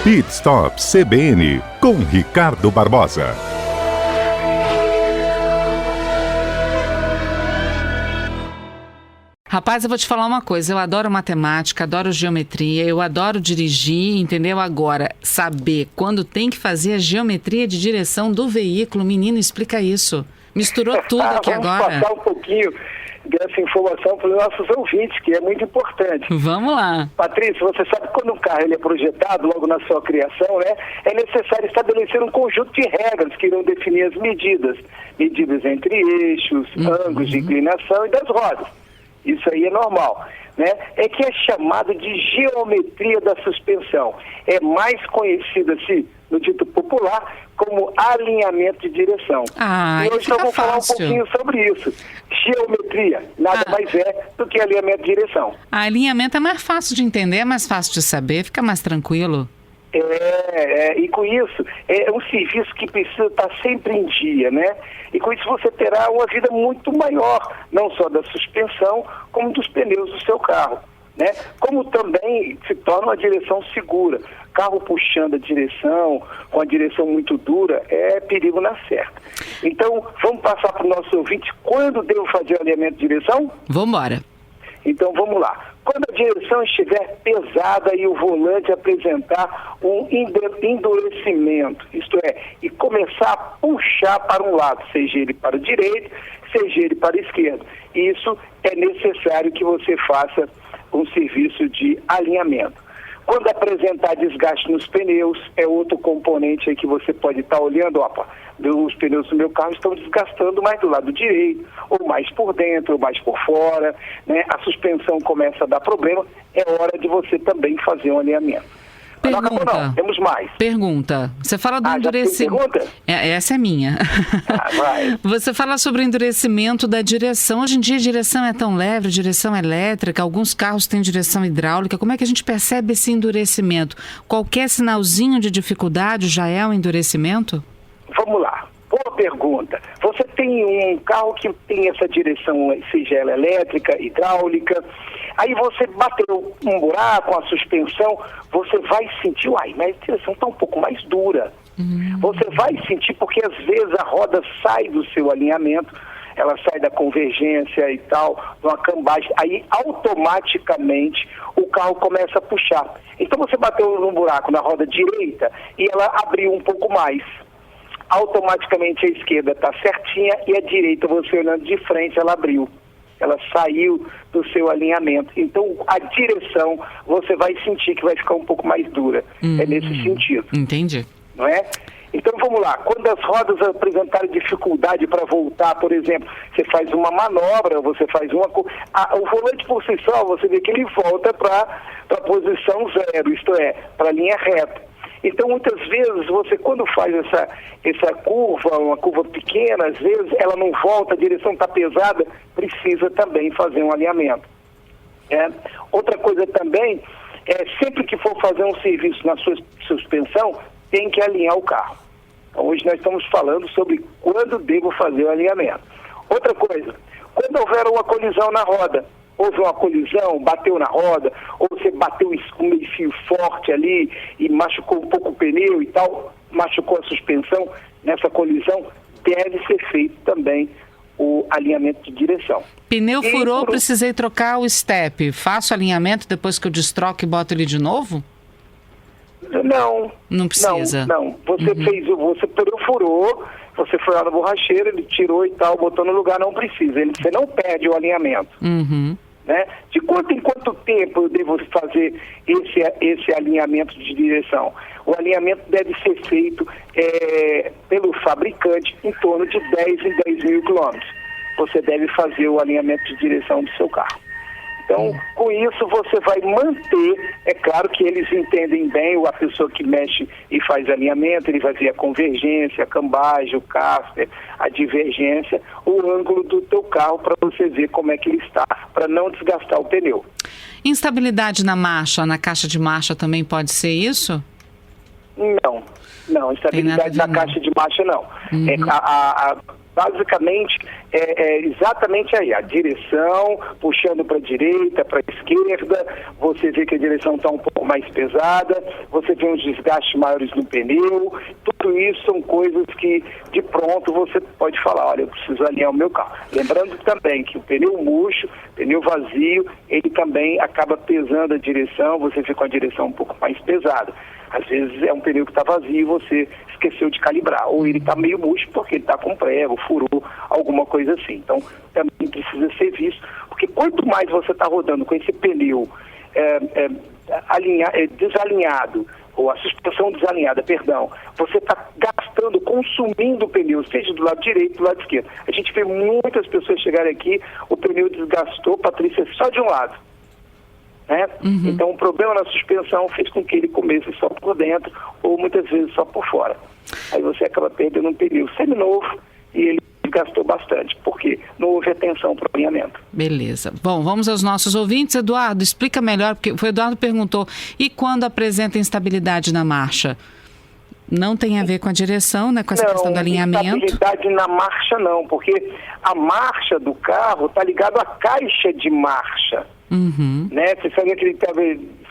Pit Stop CBN, com Ricardo Barbosa. Rapaz, eu vou te falar uma coisa, eu adoro matemática, adoro geometria, eu adoro dirigir, entendeu? Agora, saber quando tem que fazer a geometria de direção do veículo, menino, explica isso. Misturou tudo aqui agora. Vamos passar um pouquinho dessa informação para os nossos ouvintes, que é muito importante. Vamos lá. Patrícia, você sabe que quando um carro ele é projetado, logo na sua criação, né, é necessário estabelecer um conjunto de regras que irão definir as medidas entre eixos, ângulos de inclinação e das rodas. Isso aí é normal, né? É que é chamado de geometria da suspensão. É mais conhecida, assim, no dito popular, como alinhamento de direção. E hoje nós vamos falar um pouquinho sobre isso. Geometria nada mais é do que alinhamento de direção. Alinhamento é mais fácil de entender, é mais fácil de saber, fica mais tranquilo. E com isso, é um serviço que precisa estar sempre em dia, né? E com isso você terá uma vida muito maior, não só da suspensão, como dos pneus do seu carro, né? Como também se torna uma direção segura. Carro puxando a direção, com a direção muito dura, é perigo na certa. Então, vamos passar para o nosso ouvinte quando devo fazer o alinhamento de direção? Vamos embora. Então vamos lá. Quando a direção estiver pesada e o volante apresentar um endurecimento, isto é, e começar a puxar para um lado, seja ele para o direito, seja ele para a esquerda. Isso é necessário que você faça um serviço de alinhamento. Quando apresentar desgaste nos pneus, é outro componente aí que você pode estar olhando, os pneus do meu carro estão desgastando mais do lado direito, ou mais por dentro, ou mais por fora, né? A suspensão começa a dar problema, é hora de você também fazer um alinhamento. Pergunta. Não acabou não, temos mais. Pergunta. Você fala do endurecimento. Essa é minha. Vai. Você fala sobre o endurecimento da direção. Hoje em dia a direção é tão leve, direção elétrica, alguns carros têm direção hidráulica. Como é que a gente percebe esse endurecimento? Qualquer sinalzinho de dificuldade já é um endurecimento? Vamos lá. Boa pergunta. Você tem um carro que tem essa direção, seja ela elétrica, hidráulica, aí você bateu um buraco, a suspensão, você vai sentir, mas a direção está um pouco mais dura. Você vai sentir porque às vezes a roda sai do seu alinhamento, ela sai da convergência e tal, de uma cambagem, aí automaticamente o carro começa a puxar. Então você bateu num buraco na roda direita e ela abriu um pouco mais. Automaticamente a esquerda está certinha e a direita, você olhando de frente, ela abriu. Ela saiu do seu alinhamento. Então, a direção, você vai sentir que vai ficar um pouco mais dura. É nesse sentido. Entendi. Não é? Então, vamos lá. Quando as rodas apresentarem dificuldade para voltar, por exemplo, você faz uma manobra, você faz uma... o volante por si só, você vê que ele volta para a posição zero, isto é, para a linha reta. Então, muitas vezes, você quando faz essa curva, uma curva pequena, às vezes ela não volta, a direção está pesada, precisa também fazer um alinhamento. Outra coisa também, sempre que for fazer um serviço na sua suspensão, tem que alinhar o carro. Então, hoje nós estamos falando sobre quando devo fazer o alinhamento. Outra coisa, quando houver uma colisão na roda, houve uma colisão, bateu na roda, ou você bateu com meio fio forte ali e machucou um pouco o pneu e tal, machucou a suspensão, nessa colisão deve ser feito também o alinhamento de direção. Pneu furou, precisei trocar o step. Faço alinhamento depois que eu destroco e boto ele de novo? Não. Não precisa? Não. Você furou, você foi lá na borracheira, ele tirou e tal, botou no lugar, não precisa. Você não perde o alinhamento. Né? De quanto em quanto tempo eu devo fazer esse alinhamento de direção? O alinhamento deve ser feito pelo fabricante em torno de 10 em 10 mil quilômetros. Você deve fazer o alinhamento de direção do seu carro. Então, com isso você vai manter, é claro que eles entendem bem, a pessoa que mexe e faz alinhamento, ele vai ver a convergência, a cambagem, o caster, a divergência, o ângulo do teu carro para você ver como é que ele está, para não desgastar o pneu. Instabilidade na marcha, na caixa de marcha também pode ser isso? Não, instabilidade na caixa de marcha não. basicamente é exatamente aí, a direção, puxando para a direita, para a esquerda, você vê que a direção está um pouco mais pesada, você vê uns desgastes maiores no pneu, tudo isso são coisas que de pronto você pode falar, olha, eu preciso alinhar o meu carro. Lembrando também que o pneu murcho, pneu vazio, ele também acaba pesando a direção, você fica com a direção um pouco mais pesada. Às vezes é um pneu que está vazio e você esqueceu de calibrar, ou ele está meio murcho porque ele está com prego, furou, alguma coisa assim. Então, também precisa ser visto, porque quanto mais você está rodando com esse pneu desalinhado, ou a suspensão desalinhada, perdão, você está gastando, consumindo o pneu, seja do lado direito ou do lado esquerdo. A gente vê muitas pessoas chegarem aqui, o pneu desgastou, Patrícia, só de um lado. Né? Então o problema na suspensão fez com que ele comesse só por dentro ou muitas vezes só por fora. Aí você acaba perdendo um pneu seminovo e ele gastou bastante, porque não houve atenção para o alinhamento. Beleza. Bom, vamos aos nossos ouvintes. Eduardo, explica melhor, porque o Eduardo perguntou, e quando apresenta instabilidade na marcha? Não tem a ver com a direção, né? Com essa questão do alinhamento? Não, instabilidade na marcha não, porque a marcha do carro está ligada à caixa de marcha. Né? Você sabia que ele estava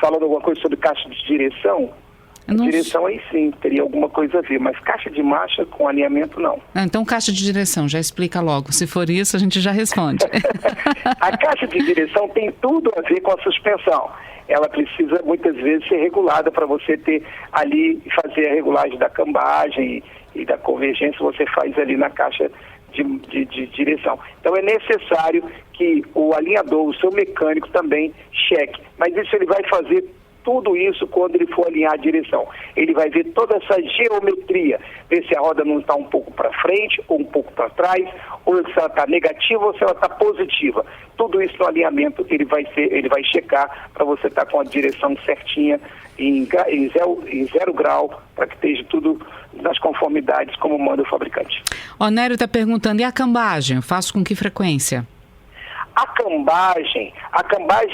falando alguma coisa sobre caixa de direção? Direção aí sim, teria alguma coisa a ver, mas caixa de marcha com alinhamento não. Então caixa de direção, já explica logo. Se for isso, a gente já responde. A caixa de direção tem tudo a ver com a suspensão. Ela precisa muitas vezes ser regulada para você ter ali, fazer a regulagem da cambagem e da convergência, você faz ali na caixa de direção. Então é necessário que o alinhador, o seu mecânico também cheque. Mas isso ele vai fazer tudo isso quando ele for alinhar a direção. Ele vai ver toda essa geometria, ver se a roda não está um pouco para frente ou um pouco para trás, ou se ela está negativa ou se ela está positiva. Tudo isso no alinhamento ele vai checar para você estar com a direção certinha em zero grau, para que esteja tudo nas conformidades como manda o fabricante. Onério está perguntando, e a cambagem? Eu faço com que frequência? A cambagem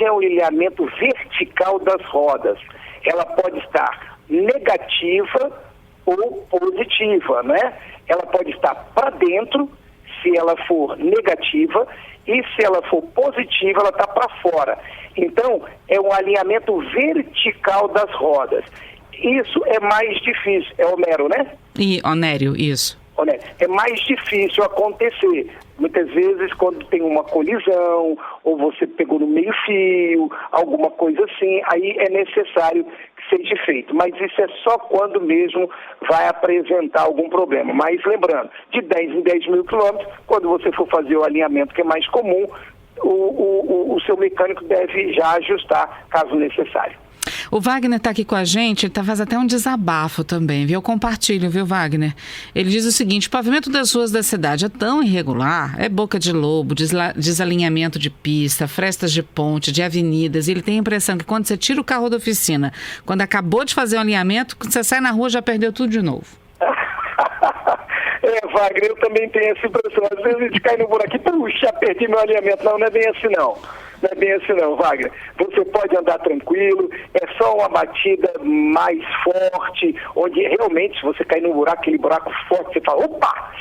é o alinhamento vertical das rodas. Ela pode estar negativa ou positiva, né? Ela pode estar para dentro, se ela for negativa, e se ela for positiva, ela está para fora. Então, é um alinhamento vertical das rodas. Isso é mais difícil. É Homero, né? Onério, isso. É mais difícil acontecer. Muitas vezes quando tem uma colisão, ou você pegou no meio fio, alguma coisa assim, aí é necessário que seja feito. Mas isso é só quando mesmo vai apresentar algum problema. Mas lembrando, de 10 em 10 mil quilômetros, quando você for fazer o alinhamento que é mais comum, o seu mecânico deve já ajustar, caso necessário. O Wagner está aqui com a gente, ele faz até um desabafo também, viu? Eu compartilho, viu, Wagner? Ele diz o seguinte: o pavimento das ruas da cidade é tão irregular, é boca de lobo, desalinhamento de pista, frestas de ponte, de avenidas, e ele tem a impressão que quando você tira o carro da oficina, quando acabou de fazer o alinhamento, quando você sai na rua já perdeu tudo de novo. Wagner, eu também tenho essa impressão. Às vezes a gente cai no buraco e puxa, perdi meu alinhamento. Não é bem assim não. Não é bem assim não, Wagner. Você pode andar tranquilo, é só uma batida mais forte, onde realmente se você cair num buraco, aquele buraco forte, você fala, opa!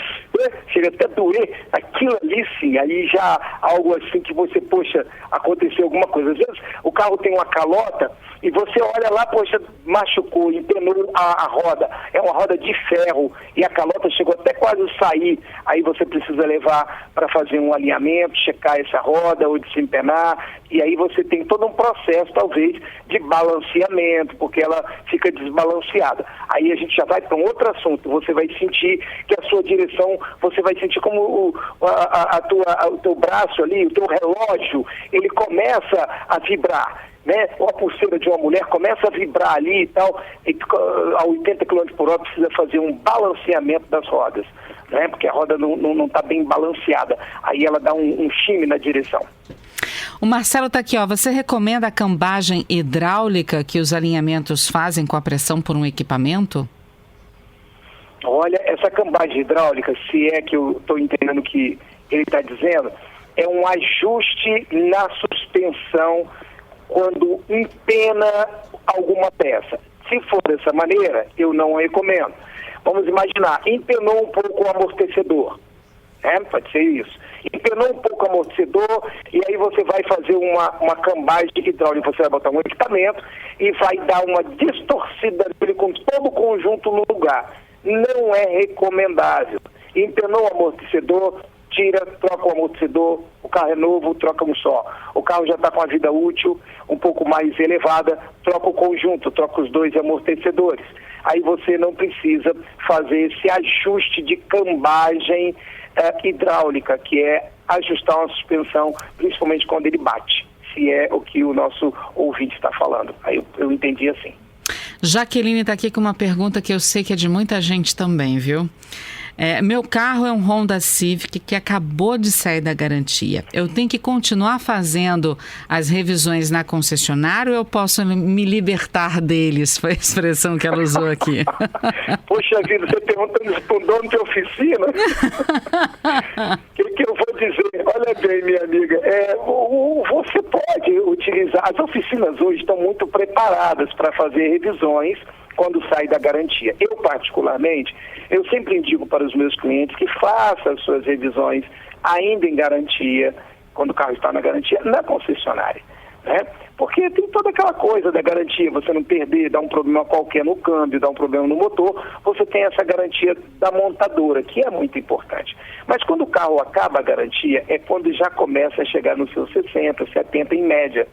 Chega até a doer, aquilo ali sim, aí já algo assim que você, poxa, aconteceu alguma coisa. Às vezes o carro tem uma calota e você olha lá, poxa, machucou, empenou a roda. É uma roda de ferro e a calota chegou até quase a sair. Aí você precisa levar para fazer um alinhamento, checar essa roda ou desempenar. E aí você tem todo um processo, talvez, de balanceamento, porque ela fica desbalanceada. Aí a gente já vai para um outro assunto. Você vai sentir que a sua direção, você vai sentir como o teu braço ali, o teu relógio, ele começa a vibrar, né? Ou a pulseira de uma mulher começa a vibrar ali e tal, e a 80 km por hora precisa fazer um balanceamento das rodas, né? Porque a roda não está bem balanceada. Aí ela dá um chime na direção. O Marcelo está aqui, ó. Você recomenda a cambagem hidráulica que os alinhamentos fazem com a pressão por um equipamento? Olha, essa cambagem hidráulica, se é que eu estou entendendo o que ele está dizendo, é um ajuste na suspensão quando empena alguma peça. Se for dessa maneira, eu não recomendo. Vamos imaginar, empenou um pouco o amortecedor, Pode ser isso. Empenou um pouco o amortecedor e aí você vai fazer uma cambagem hidráulica, você vai botar um equipamento e vai dar uma distorcida dele com todo o conjunto no lugar. Não é recomendável. Empenou o amortecedor, tira, troca o amortecedor, o carro é novo, troca um só. O carro já está com a vida útil um pouco mais elevada, troca o conjunto, troca os 2 amortecedores. Aí você não precisa fazer esse ajuste de cambagem hidráulica, que é ajustar uma suspensão, principalmente quando ele bate, se é o que o nosso ouvinte está falando. Aí eu entendi assim. Jaqueline está aqui com uma pergunta que eu sei que é de muita gente também, viu? Meu carro é um Honda Civic que acabou de sair da garantia. Eu tenho que continuar fazendo as revisões na concessionária ou eu posso me libertar deles? Foi a expressão que ela usou aqui. Poxa vida, você perguntando isso para um dono de oficina? O que eu vou dizer? Olha bem, minha amiga, você pode utilizar, as oficinas hoje estão muito preparadas para fazer revisões quando sai da garantia. Eu, particularmente, eu sempre indico para os meus clientes que façam as suas revisões ainda em garantia, quando o carro está na garantia, na concessionária, né? Porque tem toda aquela coisa da garantia, você não perder, dá um problema qualquer no câmbio, dá um problema no motor, você tem essa garantia da montadora, que é muito importante. Mas quando o carro acaba a garantia, é quando já começa a chegar nos seus 60, 70 em média,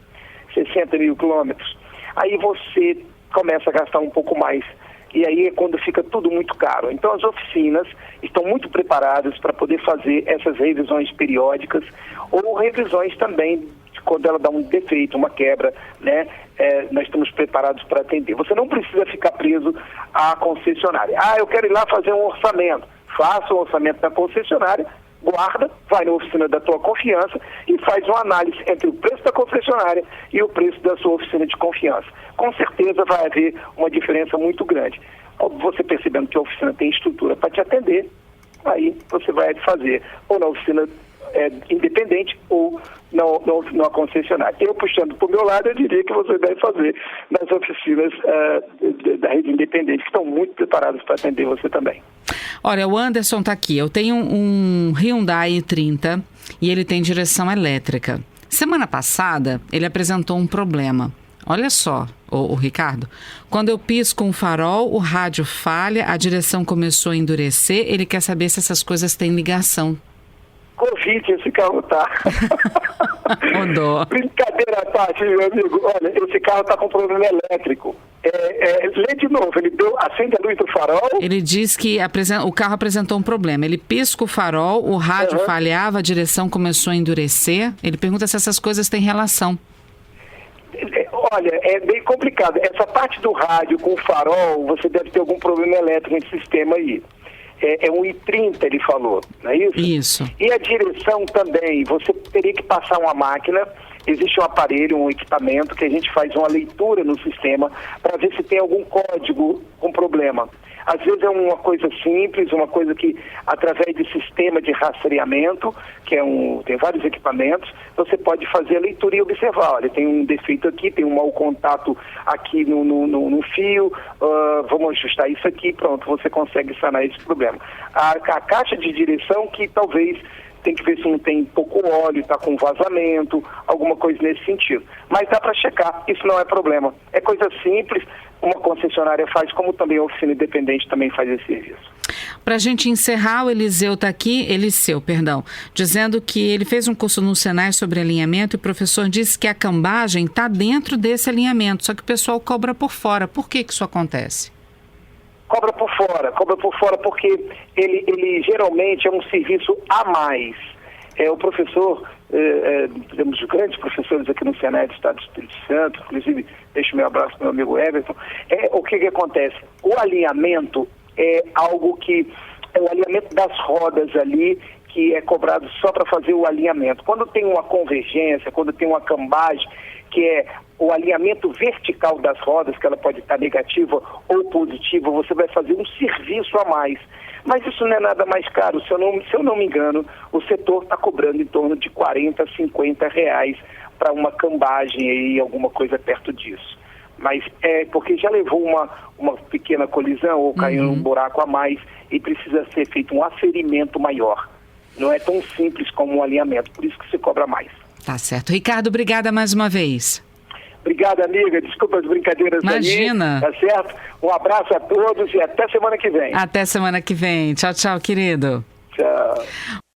60 mil quilômetros. Aí você começa a gastar um pouco mais. E aí é quando fica tudo muito caro. Então as oficinas estão muito preparadas para poder fazer essas revisões periódicas ou revisões também quando ela dá um defeito, uma quebra, né? Nós estamos preparados para atender. Você não precisa ficar preso à concessionária. Eu quero ir lá fazer um orçamento. Faça um orçamento na concessionária, guarda, vai na oficina da tua confiança e faz uma análise entre o preço da concessionária e o preço da sua oficina de confiança. Com certeza vai haver uma diferença muito grande. Você percebendo que a oficina tem estrutura para te atender, aí você vai fazer ou na oficina independente ou na concessionária. Eu, puxando para o meu lado, eu diria que você deve fazer nas oficinas da rede independente, que estão muito preparadas para atender você também. Olha, o Anderson está aqui. Eu tenho um Hyundai i30 e ele tem direção elétrica. Semana passada, ele apresentou um problema. Olha só, o Ricardo, quando eu pisco um farol, o rádio falha, a direção começou a endurecer, ele quer saber se essas coisas têm ligação. Covid esse carro tá. Rodou. Brincadeira à parte, meu amigo. Olha, esse carro tá com problema elétrico. Lê de novo, ele acende a luz do farol. Ele diz que o carro apresentou um problema. Ele pisca o farol, o rádio falhava, a direção começou a endurecer. Ele pergunta se essas coisas têm relação. Olha, é bem complicado. Essa parte do rádio com o farol, você deve ter algum problema elétrico nesse sistema aí. É um i30, ele falou, não é isso? Isso. E a direção também, você teria que passar uma máquina, existe um aparelho, um equipamento, que a gente faz uma leitura no sistema para ver se tem algum código com problema. Às vezes é uma coisa simples, uma coisa que, através de sistema de rastreamento, tem vários equipamentos, você pode fazer a leitura e observar. Olha, tem um defeito aqui, tem um mau contato aqui no fio, vamos ajustar isso aqui, pronto, você consegue sanar esse problema. A caixa de direção, que talvez tem que ver se não tem pouco óleo, está com vazamento, alguma coisa nesse sentido. Mas dá para checar, isso não é problema. É coisa simples, uma concessionária faz, como também a oficina independente também faz esse serviço. Para a gente encerrar, o Eliseu está aqui, dizendo que ele fez um curso no Senai sobre alinhamento e o professor disse que a cambagem está dentro desse alinhamento, só que o pessoal cobra por fora. Por que isso acontece? Cobra por fora porque ele geralmente é um serviço a mais. O professor, temos grandes professores aqui no Senai do Estado do Espírito Santo, inclusive deixo meu abraço para o meu amigo Everton. O que acontece? O alinhamento é algo que é o alinhamento das rodas ali, que é cobrado só para fazer o alinhamento. Quando tem uma convergência, quando tem uma cambagem, que é o alinhamento vertical das rodas, que ela pode estar negativa ou positiva, você vai fazer um serviço a mais. Mas isso não é nada mais caro. Se eu não me engano, o setor está cobrando em torno de R$40, R$50 para uma cambagem aí, alguma coisa perto disso. Mas é porque já levou uma pequena colisão ou caiu num buraco a mais e precisa ser feito um aferimento maior. Não é tão simples como um alinhamento, por isso que se cobra mais. Tá certo. Ricardo, obrigada mais uma vez. Obrigado, amiga. Desculpa as brincadeiras. Imagina. Aí, tá certo? Um abraço a todos e até semana que vem. Até semana que vem. Tchau, tchau, querido.